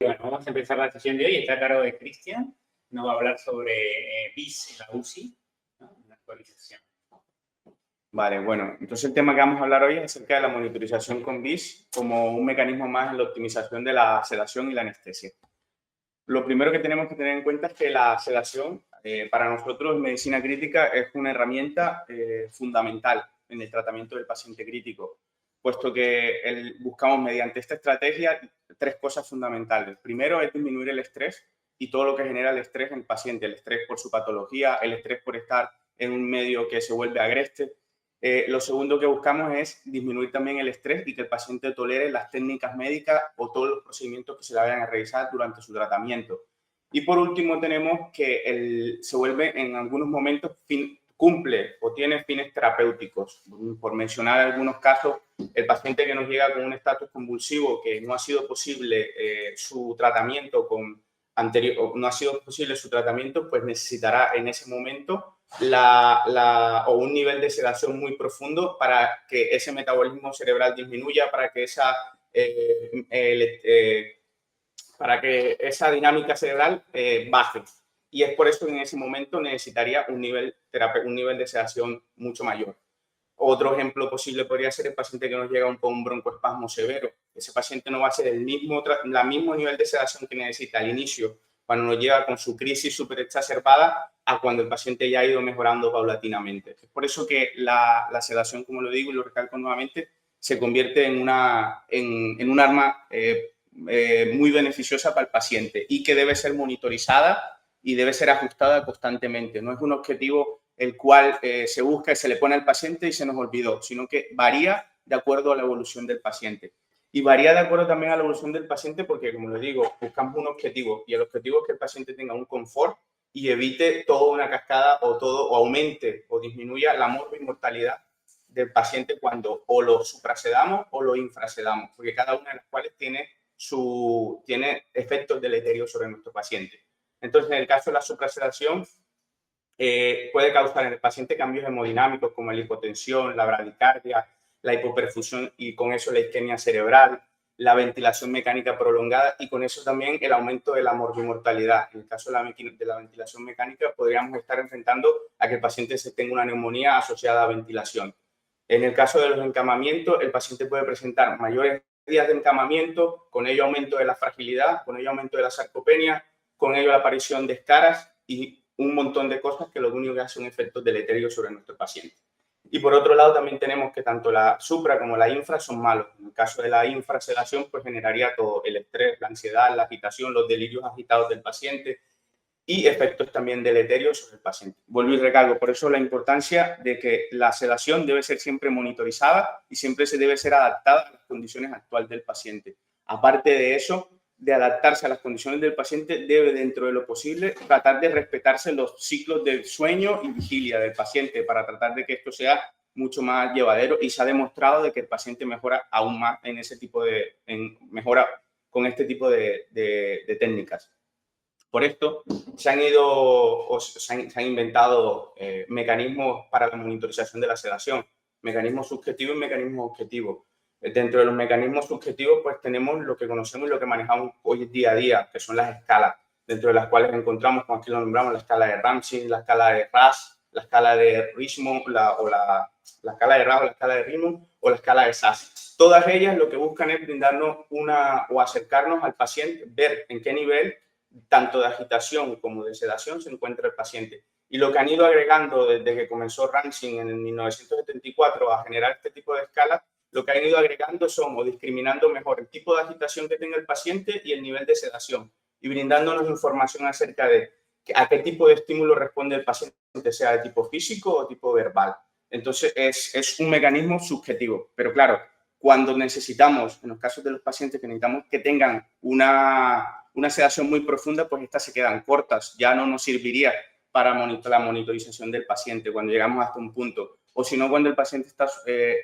Bueno, vamos a empezar la sesión de hoy. Está a cargo de Cristian. Nos va a hablar sobre BIS en la UCI, ¿no? Una actualización. Vale, bueno, entonces el tema que vamos a hablar hoy es acerca de la monitorización con BIS como un mecanismo más en la optimización de la sedación y la anestesia. Lo primero que tenemos que tener en cuenta es que la sedación, para nosotros en medicina crítica, es una herramienta fundamental en el tratamiento del paciente crítico, puesto que buscamos mediante esta estrategia tres cosas fundamentales. Primero es disminuir el estrés y todo lo que genera el estrés en el paciente, el estrés por su patología, el estrés por estar en un medio que se vuelve agreste. Lo segundo que buscamos es disminuir también el estrés y que el paciente tolere las técnicas médicas o todos los procedimientos que se le vayan a realizar durante su tratamiento. Y por último tenemos que se vuelve en algunos momentos cumple o tiene fines terapéuticos. Por mencionar algunos casos, el paciente que nos llega con un estatus convulsivo que no ha sido posible su tratamiento no ha sido posible su tratamiento, pues necesitará en ese momento o un nivel de sedación muy profundo para que ese metabolismo cerebral disminuya, para que esa dinámica cerebral baje. Y es por eso que en ese momento necesitaría un nivel de sedación mucho mayor. Otro ejemplo posible podría ser el paciente que nos llega con un broncoespasmo severo. Ese paciente no va a ser el mismo nivel de sedación que necesita al inicio, cuando nos llega con su crisis súper exacerbada, a cuando el paciente ya ha ido mejorando paulatinamente. Es por eso que la sedación, como lo digo y lo recalco nuevamente, se convierte en un arma muy beneficiosa para el paciente y que debe ser monitorizada y debe ser ajustada constantemente. No es un objetivo el cual se busca y se le pone al paciente y se nos olvidó, sino que varía de acuerdo a la evolución del paciente. Y varía de acuerdo también a la evolución del paciente porque, como le digo, buscamos un objetivo y el objetivo es que el paciente tenga un confort y evite toda una cascada o aumente o disminuya la mortalidad del paciente cuando o lo suprasedamos o lo infrasedamos, porque cada una de las cuales tiene efectos deleterios sobre nuestro paciente. Entonces, en el caso de la suprasedación, puede causar en el paciente cambios hemodinámicos como la hipotensión, la bradicardia, la hipoperfusión y con eso la isquemia cerebral, la ventilación mecánica prolongada y con eso también el aumento de la morbimortalidad. En el caso de la ventilación mecánica podríamos estar enfrentando a que el paciente tenga una neumonía asociada a ventilación. En el caso de los encamamientos, el paciente puede presentar mayores días de encamamiento, con ello aumento de la fragilidad, con ello aumento de la sarcopenia, con ello la aparición de escaras y un montón de cosas que lo único que hace un efecto deleterio sobre nuestro paciente. Y por otro lado también tenemos que tanto la supra como la infra son malos. En el caso de la infrasedación pues generaría todo el estrés, la ansiedad, la agitación, los delirios agitados del paciente y efectos también deleterios sobre el paciente. Vuelvo y recalco, por eso la importancia de que la sedación debe ser siempre monitorizada y siempre se debe ser adaptada a las condiciones actuales del paciente. Aparte de eso, de adaptarse a las condiciones del paciente, debe, dentro de lo posible, tratar de respetarse los ciclos de sueño y vigilia del paciente para tratar de que esto sea mucho más llevadero y se ha demostrado de que el paciente mejora aún más mejora con este tipo de técnicas. Por esto se han inventado mecanismos para la monitorización de la sedación, mecanismos subjetivos y mecanismos objetivos. Dentro de los mecanismos subjetivos, pues tenemos lo que conocemos y lo que manejamos hoy día a día, que son las escalas, dentro de las cuales encontramos, como aquí lo nombramos, la escala de Ramsey, la escala de RAS, la escala de Richmond, la escala de RAS o la escala de Richmond o la escala de SAS. Todas ellas lo que buscan es brindarnos o acercarnos al paciente, ver en qué nivel tanto de agitación como de sedación se encuentra el paciente. Y lo que han ido agregando desde que comenzó Ramsey en 1974 a generar este tipo de escalas, lo que han ido agregando son o discriminando mejor el tipo de agitación que tenga el paciente y el nivel de sedación y brindándonos información acerca de a qué tipo de estímulo responde el paciente, sea de tipo físico o tipo verbal. Entonces, es un mecanismo subjetivo. Pero claro, cuando necesitamos, en los casos de los pacientes que necesitamos que tengan una sedación muy profunda, pues estas se quedan cortas. Ya no nos serviría para la monitorización del paciente cuando llegamos hasta un punto. O si no, cuando el paciente está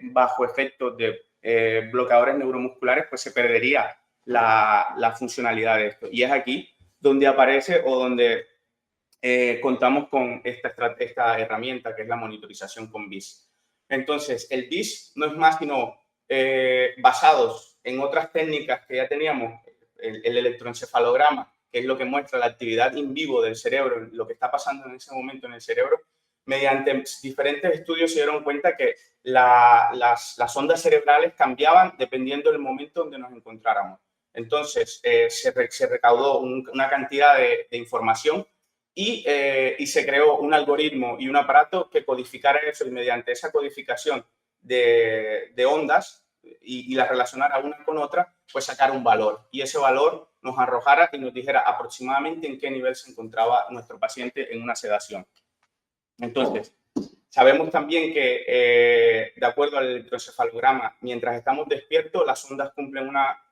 bajo efectos de bloqueadores neuromusculares, pues se perdería la funcionalidad de esto. Y es aquí donde aparece o donde contamos con esta herramienta que es la monitorización con BIS. Entonces, el BIS no es más sino basados en otras técnicas que ya teníamos, el electroencefalograma, que es lo que muestra la actividad in vivo del cerebro, lo que está pasando en ese momento en el cerebro, mediante diferentes estudios se dieron cuenta que las ondas cerebrales cambiaban dependiendo del momento donde nos encontráramos. Entonces, se recaudó una cantidad de información y se creó un algoritmo y un aparato que codificara eso, y mediante esa codificación de ondas y las relacionara una con otra, pues sacar un valor. Y ese valor nos arrojara y nos dijera aproximadamente en qué nivel se encontraba nuestro paciente en una sedación. Entonces, sabemos también que, de acuerdo al electroencefalograma, mientras estamos despiertos, las ondas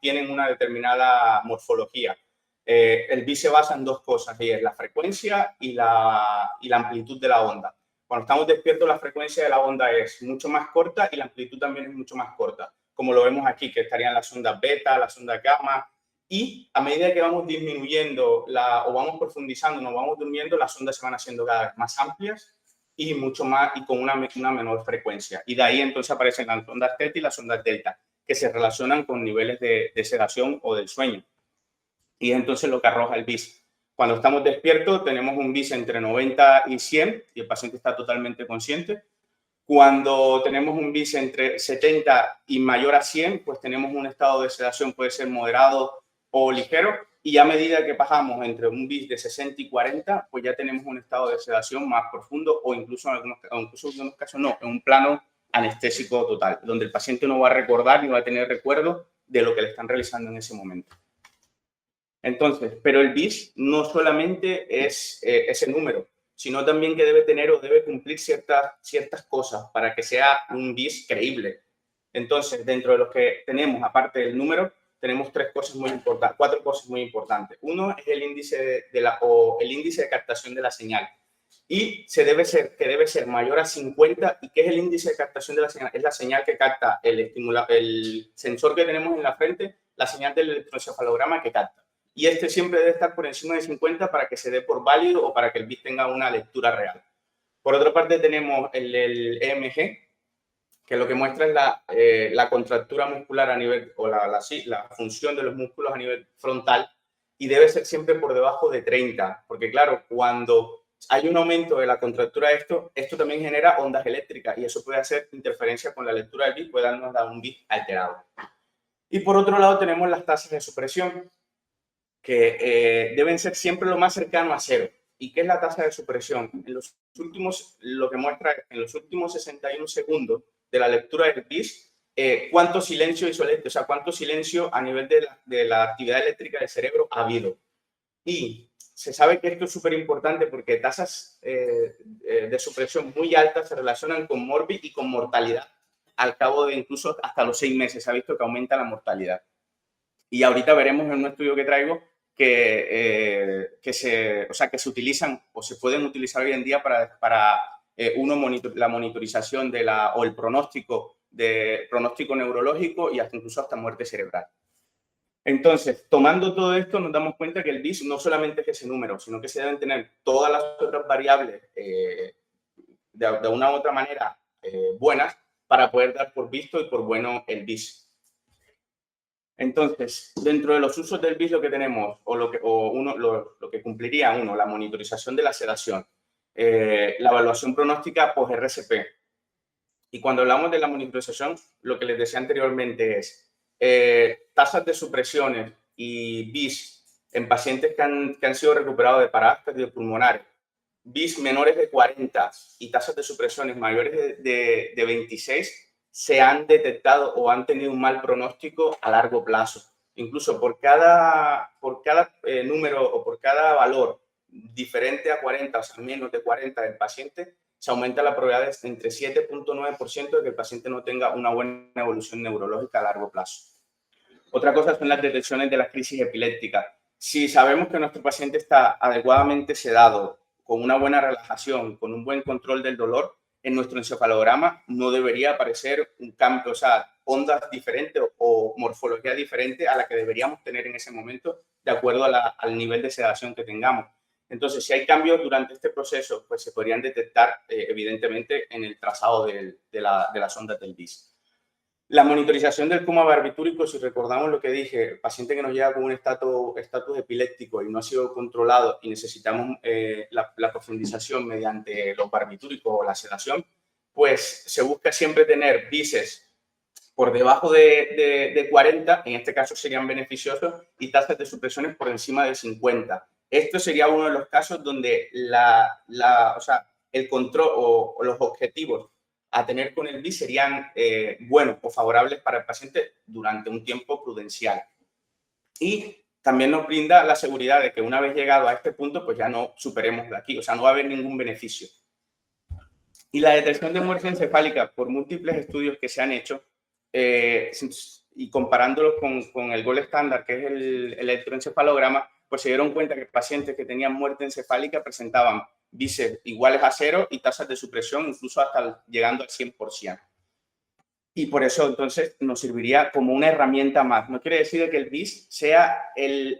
tienen una determinada morfología. El BIS se basa en dos cosas, y es la frecuencia y la amplitud de la onda. Cuando estamos despiertos, la frecuencia de la onda es mucho más corta y la amplitud también es mucho más corta, como lo vemos aquí, que estarían las ondas beta, las ondas gamma, y a medida que vamos disminuyendo o vamos profundizando, nos vamos durmiendo, las ondas se van haciendo cada vez más amplias y mucho más y con una menor frecuencia. Y de ahí entonces aparecen las ondas teta y las ondas delta, que se relacionan con niveles de sedación o del sueño. Y es entonces lo que arroja el BIS. Cuando estamos despiertos tenemos un BIS entre 90 y 100 y el paciente está totalmente consciente. Cuando tenemos un BIS entre 70 y mayor a 100, pues tenemos un estado de sedación, puede ser moderado o ligero. Y a medida que bajamos entre un BIS de 60 y 40, pues ya tenemos un estado de sedación más profundo o incluso en algunos casos no, en un plano anestésico total, donde el paciente no va a recordar ni va a tener recuerdo de lo que le están realizando en ese momento. Entonces, pero el BIS no solamente es ese número, sino también que debe tener o debe cumplir ciertas cosas para que sea un BIS creíble. Entonces, dentro de los que tenemos, aparte del número, tenemos cuatro cosas muy importantes. Uno es el índice el índice de captación de la señal. Y debe ser mayor a 50. ¿Y qué es el índice de captación de la señal? Es la señal que capta el sensor que tenemos en la frente, la señal del electroencefalograma que capta. Y este siempre debe estar por encima de 50 para que se dé por válido o para que el BIS tenga una lectura real. Por otra parte tenemos el EMG, que lo que muestra es la contractura muscular a nivel, o la función de los músculos a nivel frontal, y debe ser siempre por debajo de 30, porque claro, cuando hay un aumento de la contractura de esto también genera ondas eléctricas, y eso puede hacer interferencia con la lectura del BIS, puede darnos un BIS alterado. Y por otro lado tenemos las tasas de supresión, que deben ser siempre lo más cercano a cero. ¿Y qué es la tasa de supresión? Lo que muestra en los últimos 61 segundos de la lectura del BIS, cuánto silencio isoléctrico, o sea, cuánto silencio a nivel de la actividad eléctrica del cerebro ha habido. Y se sabe que esto es súper importante porque tasas de supresión muy altas se relacionan con morbi y con mortalidad al cabo de incluso hasta los 6 meses. Se ha visto que aumenta la mortalidad. Y ahorita veremos en un estudio que traigo que se utilizan o se pueden utilizar hoy en día para la monitorización o el pronóstico neurológico y incluso hasta muerte cerebral. Entonces, tomando todo esto, nos damos cuenta que el BIS no solamente es ese número, sino que se deben tener todas las otras variables de una u otra manera buenas para poder dar por visto y por bueno el BIS. Entonces, dentro de los usos del BIS lo que tenemos, lo que cumpliría la monitorización de la sedación, la evaluación pronóstica post-RCP. Y cuando hablamos de la monitorización, lo que les decía anteriormente es tasas de supresiones y BIS en pacientes que han sido recuperados de paradas cardiopulmonares, BIS menores de 40 y tasas de supresiones mayores de 26, se han detectado o han tenido un mal pronóstico a largo plazo. Incluso por cada número o por cada valor diferente a 40, o sea, menos de 40 del paciente, se aumenta la probabilidad de entre 7.9% de que el paciente no tenga una buena evolución neurológica a largo plazo. Otra cosa son las detecciones de las crisis epilépticas. Si sabemos que nuestro paciente está adecuadamente sedado, con una buena relajación, con un buen control del dolor, en nuestro encefalograma no debería aparecer un cambio, o sea, ondas diferentes o morfología diferente a la que deberíamos tener en ese momento, de acuerdo al nivel de sedación que tengamos. Entonces, si hay cambios durante este proceso, pues se podrían detectar, evidentemente, en el trazado de las ondas del BIS. La monitorización del coma barbitúrico, si recordamos lo que dije, el paciente que nos llega con un estatus epiléptico y no ha sido controlado y necesitamos la profundización mediante los barbitúricos o la sedación, pues se busca siempre tener BISes por debajo de 40, en este caso serían beneficiosos, y tasas de supresiones por encima de 50. Esto sería uno de los casos donde el control o los objetivos a tener con el BIS serían buenos o favorables para el paciente durante un tiempo prudencial. Y también nos brinda la seguridad de que una vez llegado a este punto, pues ya no superemos de aquí, o sea, no va a haber ningún beneficio. Y la detección de muerte encefálica por múltiples estudios que se han hecho, y comparándolos con el gold estándar, que es el electroencefalograma, pues se dieron cuenta que pacientes que tenían muerte encefálica presentaban BISes iguales a 0 y tasas de supresión incluso hasta llegando al 100%. Y por eso, entonces, nos serviría como una herramienta más. No quiere decir que el BIS sea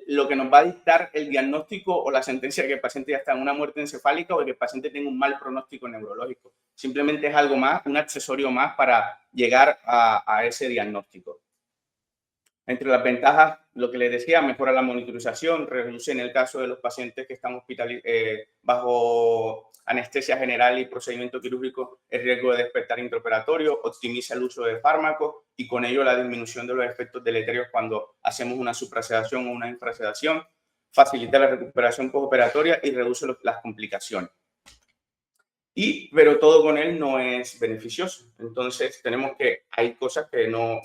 lo que nos va a dictar el diagnóstico o la sentencia de que el paciente ya está en una muerte encefálica o de que el paciente tenga un mal pronóstico neurológico. Simplemente es algo más, un accesorio más para llegar a ese diagnóstico. Entre las ventajas, lo que les decía, mejora la monitorización, reduce en el caso de los pacientes que están bajo anestesia general y procedimiento quirúrgico el riesgo de despertar intraoperatorio, optimiza el uso de fármacos y con ello la disminución de los efectos deleterios cuando hacemos una suprasedación o una infrasedación, facilita la recuperación postoperatoria y reduce las complicaciones. Pero todo con él no es beneficioso. Entonces, tenemos que hay cosas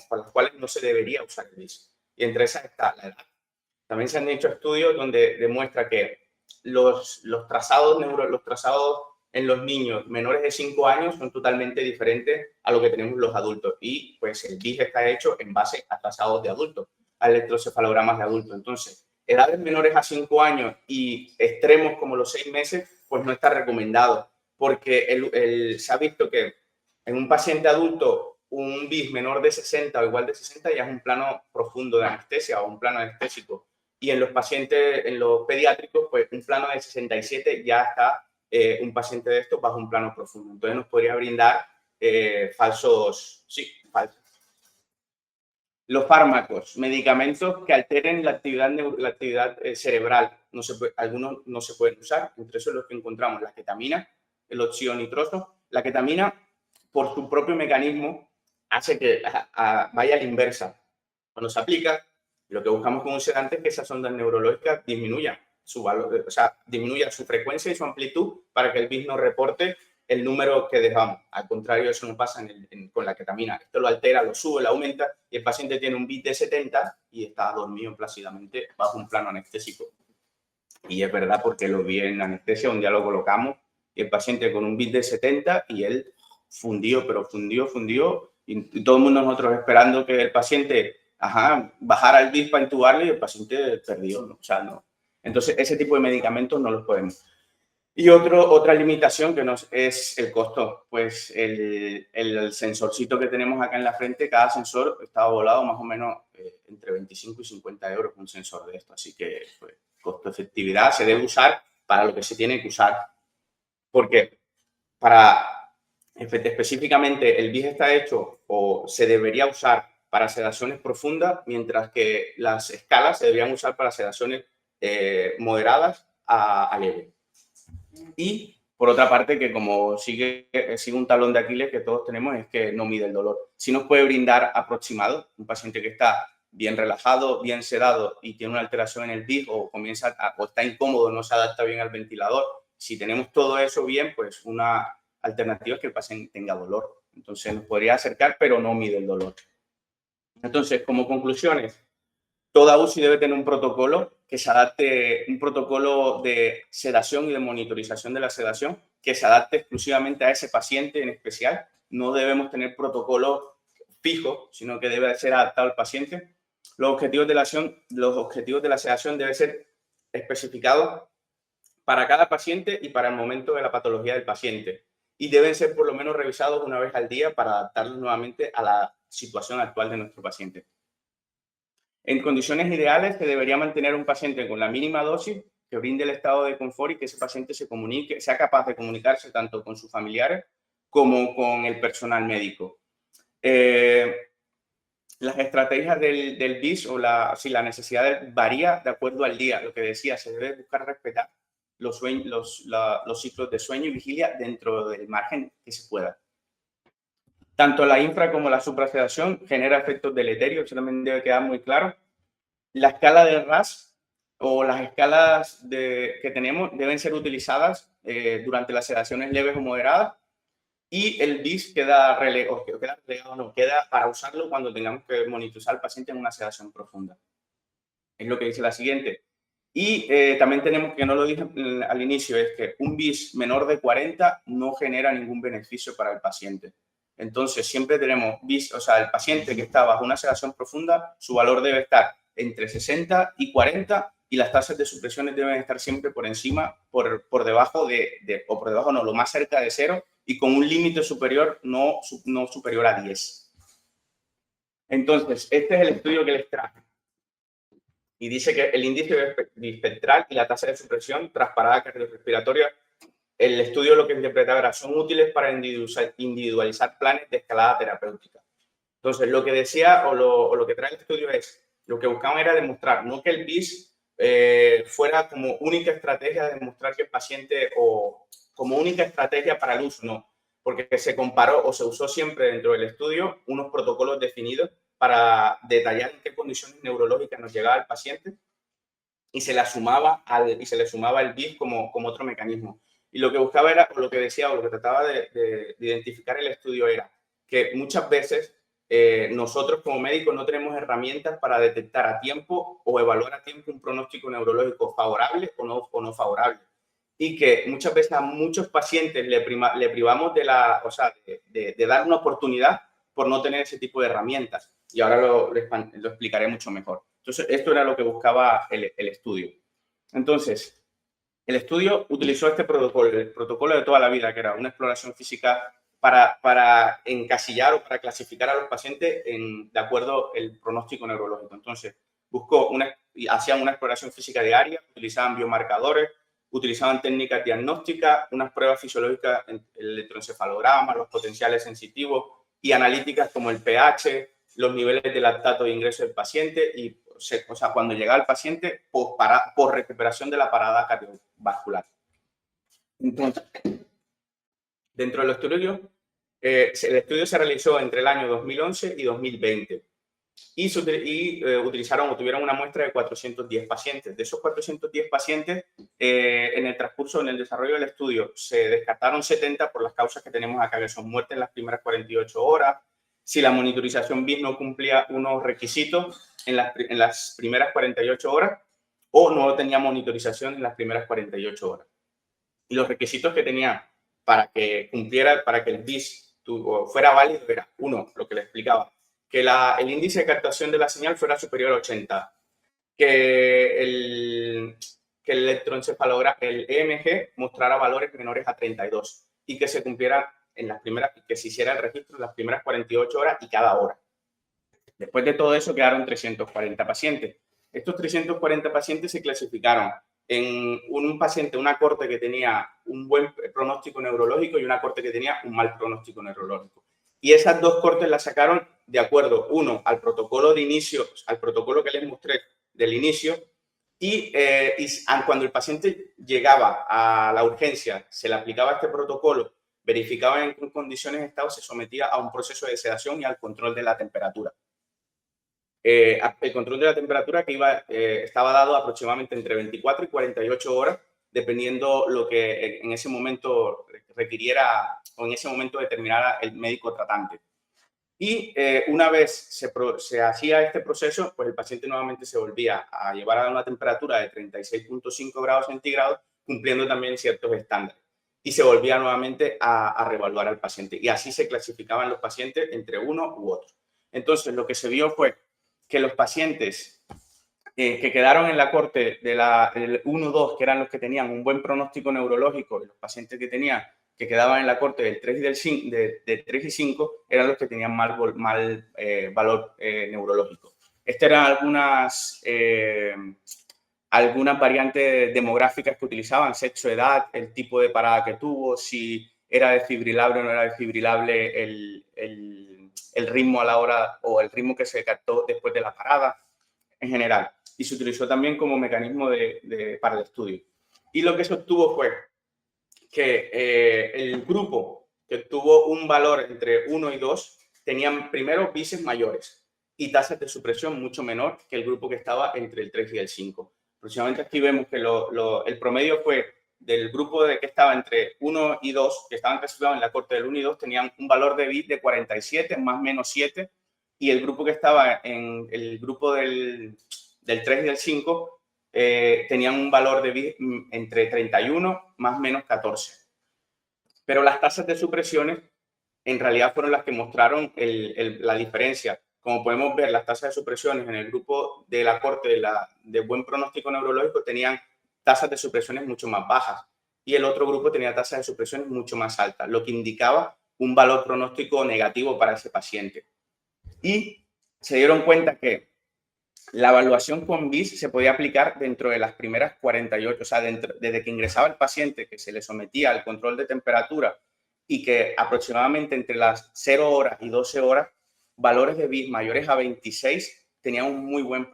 por las cuales no se debería usar el BIS. Y entre esas está la edad. También se han hecho estudios donde demuestra que los trazados en los niños menores de 5 años son totalmente diferentes a lo que tenemos los adultos. Y pues el BIS está hecho en base a trazados de adultos, a electrocefalogramas de adultos. Entonces, edades menores a 5 años y extremos como los 6 meses, pues no está recomendado. Porque se ha visto que en un paciente adulto un BIS menor de 60 o igual de 60 ya es un plano profundo de anestesia o un plano anestésico. Y en los pacientes, en los pediátricos, pues un plano de 67 ya está un paciente de estos bajo un plano profundo. Entonces nos podría brindar falsos. Los fármacos, medicamentos que alteren la actividad cerebral, algunos no se pueden usar, entre esos los que encontramos la ketamina, el óxido nitroso. La ketamina, por su propio mecanismo, hace que vaya a la inversa. Cuando se aplica, lo que buscamos con un sedante es que esas ondas neurológicas disminuyan su valor, disminuya su frecuencia y su amplitud para que el BIS no reporte el número que dejamos. Al contrario, eso no pasa con la ketamina. Esto lo altera, lo sube, lo aumenta y el paciente tiene un BIS de 70 y está dormido plácidamente bajo un plano anestésico. Y es verdad porque lo vi en anestesia, un día lo colocamos y el paciente con un BIS de 70 y él fundió y todo el mundo nosotros esperando que el paciente bajara el BIS para intubarlo y el paciente perdió, ¿no? O sea, no. Entonces, ese tipo de medicamentos no los podemos. Y otra limitación que es el costo. Pues el sensorcito que tenemos acá en la frente, cada sensor está volado más o menos entre 25 y 50 euros un sensor de esto. Así que, pues, costo-efectividad se debe usar para lo que se tiene que usar. Porque específicamente el BIS está hecho o se debería usar para sedaciones profundas, mientras que las escalas se deberían usar para sedaciones moderadas a leve. Y por otra parte, que como sigue un talón de Aquiles que todos tenemos, es que no mide el dolor. Si nos puede brindar aproximado, un paciente que está bien relajado, bien sedado y tiene una alteración en el BIS o está incómodo, no se adapta bien al ventilador. Si tenemos todo eso bien, pues una alternativa es que el paciente tenga dolor. Entonces nos podría acercar, pero no mide el dolor. Entonces, como conclusiones, toda UCI debe tener un protocolo que se adapte, un protocolo de sedación y de monitorización de la sedación que se adapte exclusivamente a ese paciente en especial. No debemos tener protocolo fijo, sino que debe ser adaptado al paciente. Los objetivos de la sedación deben ser especificados para cada paciente y para el momento de la patología del paciente. Y deben ser por lo menos revisados una vez al día para adaptarlos nuevamente a la situación actual de nuestro paciente. En condiciones ideales se debería mantener un paciente con la mínima dosis que brinde el estado de confort y que ese paciente sea capaz de comunicarse tanto con sus familiares como con el personal médico. Las estrategias del BIS o la necesidad varía de acuerdo al día. Lo que decía, se debe buscar respetar los ciclos de sueño y vigilia dentro del margen que se pueda. Tanto la infra como la suprasedación genera efectos deleterios, eso también debe quedar muy claro. La escala de RASS o las escalas que tenemos deben ser utilizadas durante las sedaciones leves o moderadas, y el BIS queda para usarlo cuando tengamos que monitorizar al paciente en una sedación profunda. Es lo que dice la siguiente. Y también tenemos, que no lo dije al inicio, es que un BIS menor de 40 no genera ningún beneficio para el paciente. Entonces, siempre tenemos BIS, o sea, el paciente que está bajo una sedación profunda, su valor debe estar entre 60 y 40, y las tasas de supresiones deben estar siempre por encima, por debajo no, lo más cerca de 0, y con un límite superior, no superior a 10. Entonces, este es el estudio que les traje. Y dice que el índice bispectral y la tasa de supresión tras parada cardiorrespiratoria, el estudio lo que interpretaba era, son útiles para individualizar planes de escalada terapéutica. Entonces, lo que decía o lo que trae el estudio es, lo que buscaban era demostrar, no que el BIS fuera como única estrategia de demostrar que el paciente, o como única estrategia para el uso, no, porque se comparó o se usó siempre dentro del estudio unos protocolos definidos para detallar en qué condiciones neurológicas nos llegaba el paciente, y se le sumaba el BIS como otro mecanismo. Y lo que buscaba era, o lo que decía, o lo que trataba de identificar el estudio era que muchas veces nosotros como médicos no tenemos herramientas para detectar a tiempo o evaluar a tiempo un pronóstico neurológico favorable o no favorable. Y que muchas veces a muchos pacientes le privamos de dar una oportunidad por no tener ese tipo de herramientas. Y ahora lo explicaré mucho mejor. Entonces, esto era lo que buscaba el estudio. Entonces, el estudio utilizó este protocolo, el protocolo de toda la vida, que era una exploración física para encasillar o para clasificar a los pacientes de acuerdo al pronóstico neurológico. Entonces, hacían una exploración física diaria, utilizaban biomarcadores, utilizaban técnicas diagnósticas, unas pruebas fisiológicas, el electroencefalograma, los potenciales sensitivos y analíticas como el pH, los niveles de lactato de ingreso del paciente y, cuando llegaba el paciente por recuperación de la parada cardiovascular. Entonces, dentro del estudio, el estudio se realizó entre el año 2011 y 2020 tuvieron una muestra de 410 pacientes. De esos 410 pacientes, en el desarrollo del estudio, se descartaron 70 por las causas que tenemos acá, que son muertes en las primeras 48 horas, si la monitorización BIS no cumplía unos requisitos en las primeras 48 horas, o no tenía monitorización en las primeras 48 horas. Y los requisitos que tenía para que el BIS fuera válido era, uno, lo que le explicaba, que el índice de captación de la señal fuera superior a 80, que el electroencefalograma, el EMG, mostrara valores menores a 32 y que se cumpliera que se hiciera el registro en las primeras 48 horas y cada hora. Después de todo eso quedaron 340 pacientes. Estos 340 pacientes se clasificaron en una corte que tenía un buen pronóstico neurológico y una corte que tenía un mal pronóstico neurológico. Y esas dos cortes las sacaron de acuerdo, uno, al protocolo de inicio, al protocolo que les mostré del inicio, y cuando el paciente llegaba a la urgencia, se le aplicaba este protocolo, verificaba en qué condiciones estaba, se sometía a un proceso de sedación y al control de la temperatura. El control de la temperatura que estaba dado aproximadamente entre 24 y 48 horas, dependiendo lo que en ese momento requiriera o en ese momento determinara el médico tratante. Y una vez se hacía este proceso, pues el paciente nuevamente se volvía a llevar a una temperatura de 36.5 grados centígrados, cumpliendo también ciertos estándares. Y se volvía nuevamente a reevaluar al paciente. Y así se clasificaban los pacientes entre uno u otro. Entonces, lo que se vio fue que los pacientes que quedaron en la corte del 1-2, que eran los que tenían un buen pronóstico neurológico, y los pacientes que quedaban en la corte del 3 y 5 eran los que tenían mal valor neurológico. Estas eran algunas variantes demográficas que utilizaban: sexo, edad, el tipo de parada que tuvo, si era desfibrilable o no era desfibrilable el el ritmo a la hora o el ritmo que se captó después de la parada en general. Y se utilizó también como mecanismo para el estudio. Y lo que se obtuvo fue que el grupo que tuvo un valor entre 1 y 2 tenían primero BISes mayores y tasas de supresión mucho menor que el grupo que estaba entre el 3 y el 5. Aproximadamente aquí vemos que el promedio fue del grupo que estaba entre 1 y 2, que estaban clasificados en la corte del 1 y 2, tenían un valor de BIS de 47 más menos 7, y el grupo que estaba en el grupo del 3 y del 5 tenían un valor de BIS entre 31 más menos 14. Pero las tasas de supresiones en realidad fueron las que mostraron la diferencia. Como podemos ver, las tasas de supresiones en el grupo de la corte de buen pronóstico neurológico tenían tasas de supresiones mucho más bajas y el otro grupo tenía tasas de supresiones mucho más altas, lo que indicaba un valor pronóstico negativo para ese paciente. Y se dieron cuenta que la evaluación con BIS se podía aplicar dentro de las primeras 48, o sea, desde que ingresaba el paciente, que se le sometía al control de temperatura y que aproximadamente entre las 0 horas y 12 horas, valores de BIS mayores a 26 tenían un muy buen,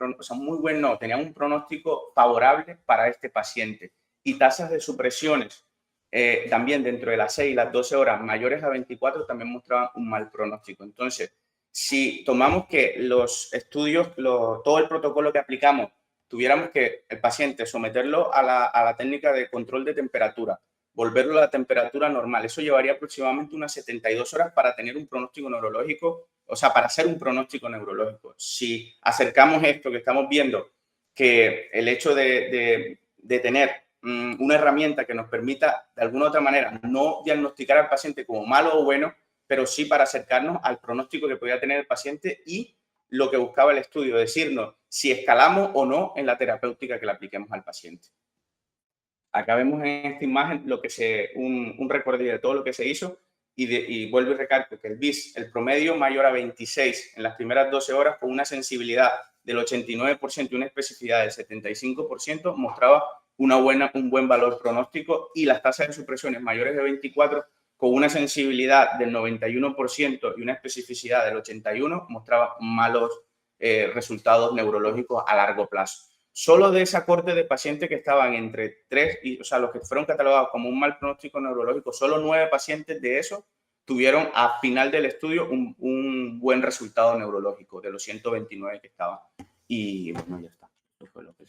tenían un pronóstico favorable para este paciente. Y tasas de supresiones también dentro de las 6 y las 12 horas mayores a 24 también mostraban un mal pronóstico. Entonces, si tomamos que los estudios, todo el protocolo que aplicamos, tuviéramos que el paciente someterlo a la técnica de control de temperatura, volverlo a la temperatura normal, eso llevaría aproximadamente unas 72 horas para tener un pronóstico neurológico, o sea, para hacer un pronóstico neurológico. Si acercamos esto que estamos viendo, que el hecho de tener una herramienta que nos permita, de alguna u otra manera, no diagnosticar al paciente como malo o bueno, pero sí para acercarnos al pronóstico que podía tener el paciente y lo que buscaba el estudio, decirnos si escalamos o no en la terapéutica que le apliquemos al paciente. Acá vemos en esta imagen un recorrido de todo lo que se hizo y vuelvo y recalco que el BIS, el promedio mayor a 26 en las primeras 12 horas con una sensibilidad del 89% y una especificidad del 75% mostraba un buen valor pronóstico, y las tasas de supresiones mayores de 24 con una sensibilidad del 91% y una especificidad del 81% mostraba malos resultados neurológicos a largo plazo. Solo de esa corte de pacientes que estaban entre 3 y, o sea, los que fueron catalogados como un mal pronóstico neurológico, solo 9 pacientes de esos tuvieron a final del estudio un buen resultado neurológico de los 129 que estaban. Y bueno, ya está. Eso fue lo que